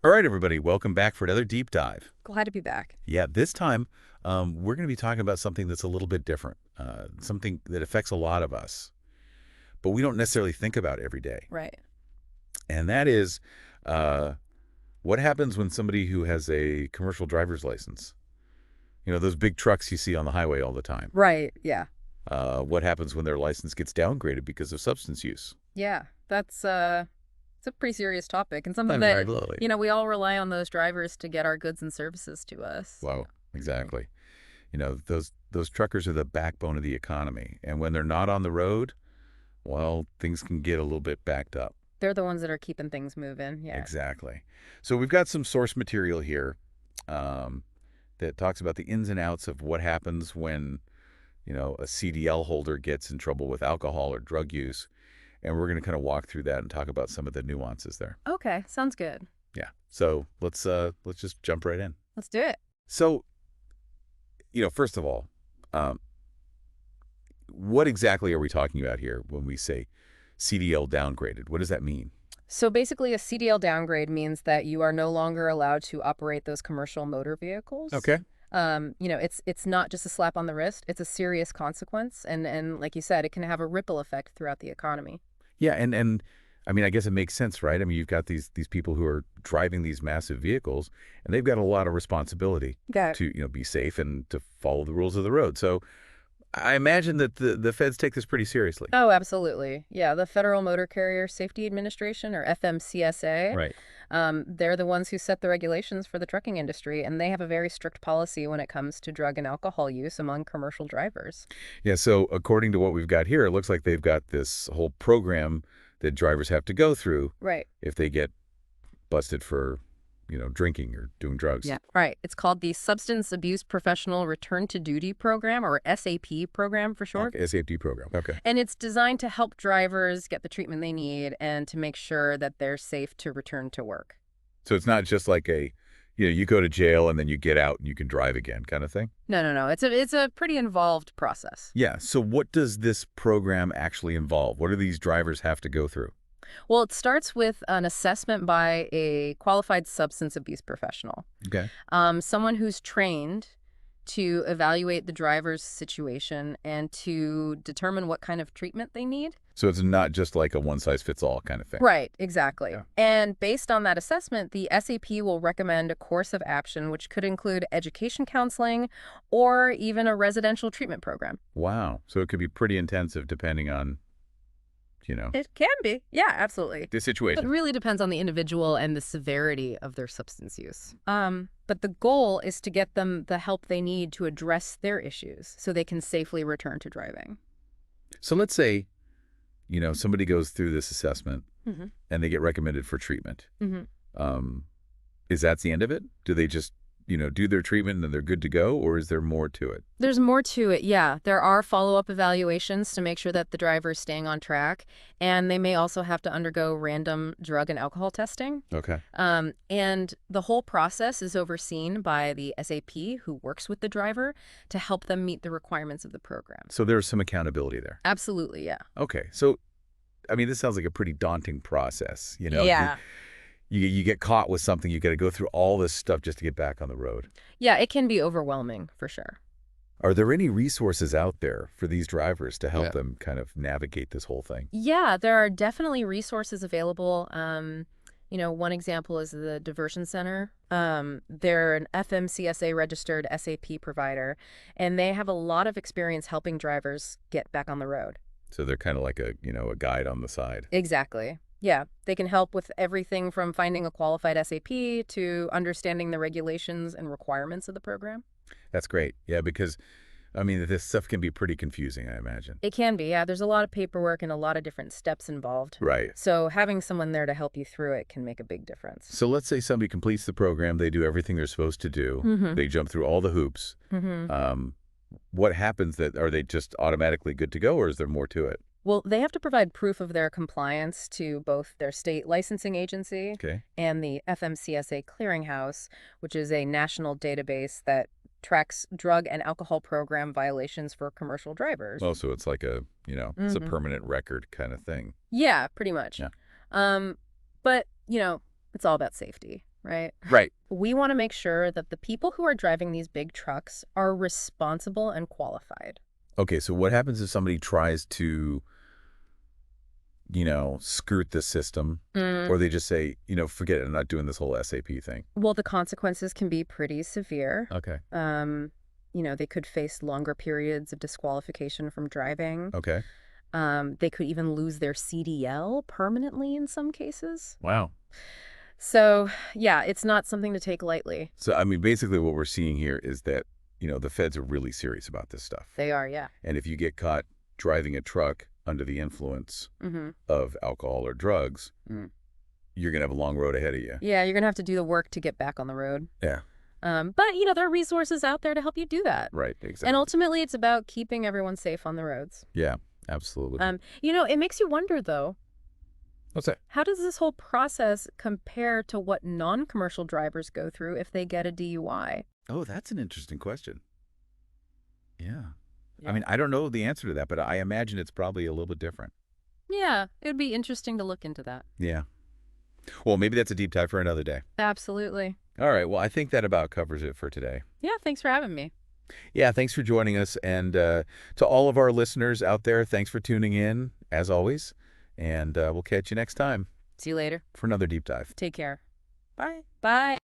All right, everybody, welcome back for another deep dive. Glad to be back. Yeah, this time we're going to be talking about something that's a little bit different, something that affects a lot of us, but we don't necessarily think about every day. Right. And that is uh, what happens when somebody who has a commercial driver's license, those big trucks you see on the highway all the time, Right. Yeah. what happens when their license gets downgraded because of substance use? Yeah. That's it's a pretty serious topic and something that, Exactly. we all rely on those drivers to get our goods and services to us. Wow, exactly. Those truckers are the backbone of the economy. And when they're not on the road, well, things can get a little bit backed up. They're the ones that are keeping things moving. Yeah. Exactly. So we've got some source material here um, that talks about the ins and outs of what happens when, a CDL holder gets in trouble with alcohol or drug use. And we're going to kind of walk through that and talk about some of the nuances there. Okay. Sounds good. Yeah. So let's just jump right in. Let's do it. So, first of all, um, what exactly are we talking about here when we say CDL downgraded? What does that mean? So basically, a CDL downgrade means that you are no longer allowed to operate those commercial motor vehicles. Okay. It's not just a slap on the wrist. It's a serious consequence. And like you said, it can have a ripple effect throughout the economy. Yeah, and I mean, I guess it makes sense, right? I mean, you've got these people who are driving these massive vehicles, and they've got a lot of responsibility Yeah. to, be safe and to follow the rules of the road. So I imagine that the feds take this pretty seriously. Oh, absolutely. Yeah, the Federal Motor Carrier Safety Administration, or FMCSA, Right. they're the ones who set the regulations for the trucking industry, and they have a very strict policy when it comes to drug and alcohol use among commercial drivers. Yeah, so according to what we've got here, it looks like they've got this whole program that drivers have to go through Right. if they get busted for, drinking or doing drugs. Yeah. Right. It's called the Substance Abuse Professional Return to Duty Program, or SAP program for short. Okay, SAFT program. Okay. And it's designed to help drivers get the treatment they need and to make sure that they're safe to return to work. So it's not just like you go to jail and then you get out and you can drive again kind of thing? No, no, no. It's a pretty involved process. Yeah. So what does this program actually involve? What do these drivers have to go through? Well, it starts with an assessment by a qualified substance abuse professional, Okay. someone who's trained to evaluate the driver's situation and to determine what kind of treatment they need. So it's not just like a one-size-fits-all kind of thing. Right, exactly. Yeah. And based on that assessment, the SAP will recommend a course of action, which could include education counseling or even a residential treatment program. Wow. So it could be pretty intensive depending on, It can be. Yeah, absolutely. the It situation. really depends on the individual and the severity of their substance use. But the goal is to get them the help they need to address their issues so they can safely return to driving. So let's say, somebody goes through this assessment Mm-hmm. and they get recommended for treatment. Mm-hmm. Is that the end of it? Do they just, do their treatment and then they're good to go? Or is there more to it? There's more to it, yeah. There are follow-up evaluations to make sure that the driver is staying on track, and they may also have to undergo random drug and alcohol testing. Okay. And the whole process is overseen by the SAP, who works with the driver to help them meet the requirements of the program. So there's some accountability there. Absolutely, yeah. Okay. So, I mean, this sounds like a pretty daunting process. Yeah. You get caught with something, you got to go through all this stuff just to get back on the road. Yeah, it can be overwhelming, for sure. Are there any resources out there for these drivers to help Yeah. them kind of navigate this whole thing? Yeah, there are definitely resources available. One example is the Diversion Center. They're an FMCSA registered SAP provider, and they have a lot of experience helping drivers get back on the road. So they're kind of like a guide on the side. Exactly. Yeah, they can help with everything from finding a qualified SAP to understanding the regulations and requirements of the program. That's great. Yeah, because, I mean, this stuff can be pretty confusing, I imagine. It can be, yeah. There's a lot of paperwork and a lot of different steps involved. Right. So having someone there to help you through it can make a big difference. So let's say somebody completes the program, they do everything they're supposed to do, Mm-hmm. they jump through all the hoops. Mm-hmm. What happens? Are they just automatically good to go, or is there more to it? Well, they have to provide proof of their compliance to both their state licensing agency Okay. and the FMCSA Clearinghouse, which is a national database that tracks drug and alcohol program violations for commercial drivers. Oh, so it's like it's a Mhm. permanent record kind of thing. Yeah, pretty much. Yeah. But, it's all about safety. right? Right. We want to make sure that the people who are driving these big trucks are responsible and qualified. Okay, so what happens if somebody tries to, skirt the system, Mm. or they just say, forget it, I'm not doing this whole SAP thing? Well, the consequences can be pretty severe. Okay. They could face longer periods of disqualification from driving. Okay. They could even lose their CDL permanently in some cases. Wow. So, yeah, it's not something to take lightly. So, I mean, basically what we're seeing here is that, the feds are really serious about this stuff. They are, yeah. And if you get caught driving a truck under the influence Mm-hmm. of alcohol or drugs, you're going to have a long road ahead of you. Yeah, you're going to have to do the work to get back on the road. Yeah. But, there are resources out there to help you do that. Right, exactly. And ultimately, it's about keeping everyone safe on the roads. Yeah, absolutely. It makes you wonder, though, What's that? how does this whole process compare to what non-commercial drivers go through if they get a DUI? Oh, that's an interesting question. Yeah. Yeah. I mean, I don't know the answer to that, but I imagine it's probably a little bit different. Yeah, it would be interesting to look into that. Yeah. Well, maybe that's a deep dive for another day. Absolutely. All right. Well, I think that about covers it for today. Yeah, thanks for having me. Yeah, thanks for joining us. And to all of our listeners out there, thanks for tuning in, as always. And we'll catch you next time See you later. for another deep dive. Take care. Bye. Bye.